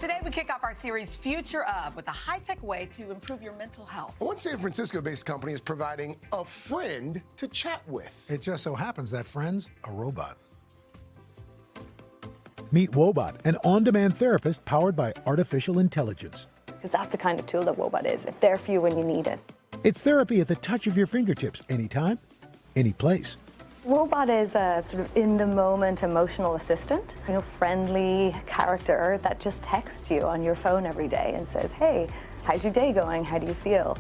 Today, we kick off our series, Future Of, with a high-tech way to improve your mental health. One San Francisco-based company is providing a friend to chat with. It just so happens that friend's a robot. Meet Woebot, an on-demand therapist powered by artificial intelligence. Because that's the kind of tool that Woebot is. It's there for you when you need it. It's therapy at the touch of your fingertips, anytime, any place. Woebot is a sort of in-the-moment emotional assistant, friendly character that just texts you on your phone every day and says, hey, how's your day going? How do you feel?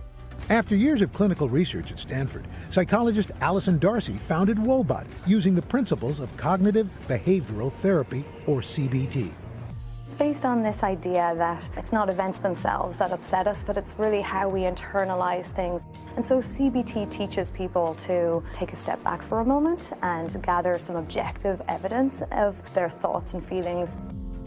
After years of clinical research at Stanford, psychologist Allison Darcy founded Woebot using the principles of cognitive behavioral therapy, or CBT. It's based on this idea that it's not events themselves that upset us, but it's really how we internalize things. And so CBT teaches people to take a step back for a moment and gather some objective evidence of their thoughts and feelings.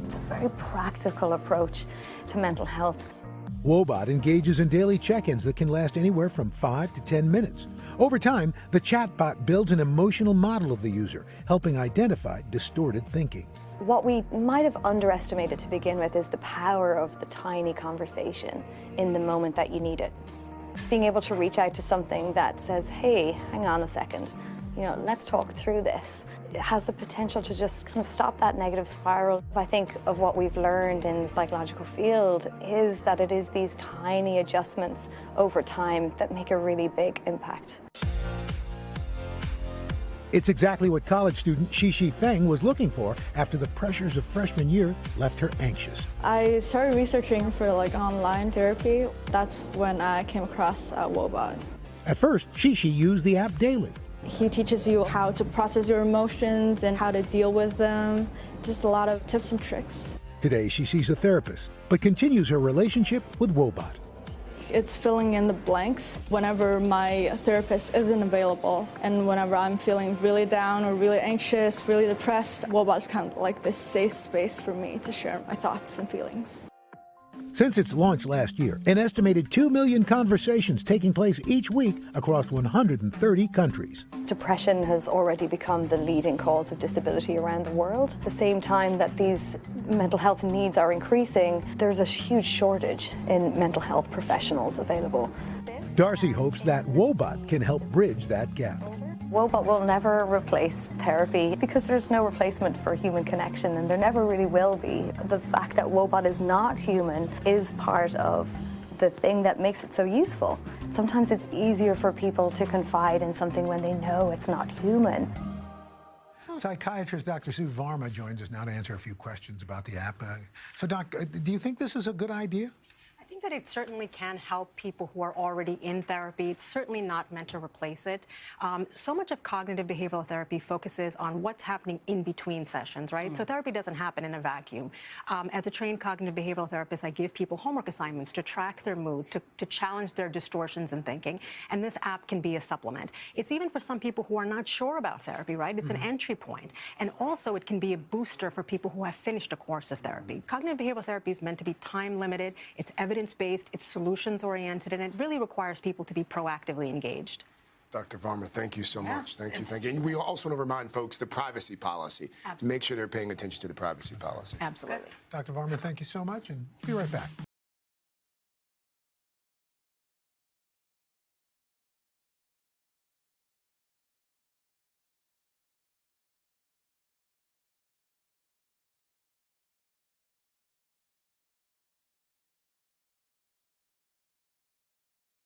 It's a very practical approach to mental health. Woebot engages in daily check-ins that can last anywhere from 5 to 10 minutes. Over time, the chatbot builds an emotional model of the user, helping identify distorted thinking. What we might have underestimated to begin with is the power of the tiny conversation in the moment that you need it. Being able to reach out to something that says, hey, hang on a second, let's talk through this. It has the potential to just kind of stop that negative spiral. I think of what we've learned in the psychological field is that it is these tiny adjustments over time that make a really big impact. It's exactly what college student Shishi Feng was looking for after the pressures of freshman year left her anxious. I started researching for online therapy. That's when I came across Woebot. At first, Shishi used the app daily. He teaches you how to process your emotions and how to deal with them. Just a lot of tips and tricks. Today, she sees a therapist, but continues her relationship with Woebot. It's filling in the blanks whenever my therapist isn't available, and whenever I'm feeling really down or really anxious, really depressed, Woebot's kind of like this safe space for me to share my thoughts and feelings. Since its launch last year, an estimated 2 million conversations taking place each week across 130 countries. Depression has already become the leading cause of disability around the world. At the same time that these mental health needs are increasing, there's a huge shortage in mental health professionals available. Darcy hopes that Woebot can help bridge that gap. Woebot will never replace therapy because there's no replacement for human connection, and there never really will be. The fact that Woebot is not human is part of the thing that makes it so useful. Sometimes it's easier for people to confide in something when they know it's not human. Psychiatrist Dr. Varma joins us now to answer a few questions about the app. So, Doc, do you think this is a good idea? I think that it certainly can help people who are already in therapy. It's certainly not meant to replace it. So much of cognitive behavioral therapy focuses on what's happening in between sessions, right? So therapy doesn't happen in a vacuum. As a trained cognitive behavioral therapist, I give people homework assignments to track their mood, to challenge their distortions in thinking. And this app can be a supplement. It's even for some people who are not sure about therapy, right? It's an entry point. And also it can be a booster for people who have finished a course of therapy. Cognitive behavioral therapy is meant to be time limited. It's evidence-based, it's solutions-oriented, and it really requires people to be proactively engaged. Dr. Varma, thank you so much. Thank you. And we also want to remind folks the privacy policy. Absolutely. Make sure they're paying attention to the privacy policy. Absolutely. Dr. Varma, thank you so much, and be right back.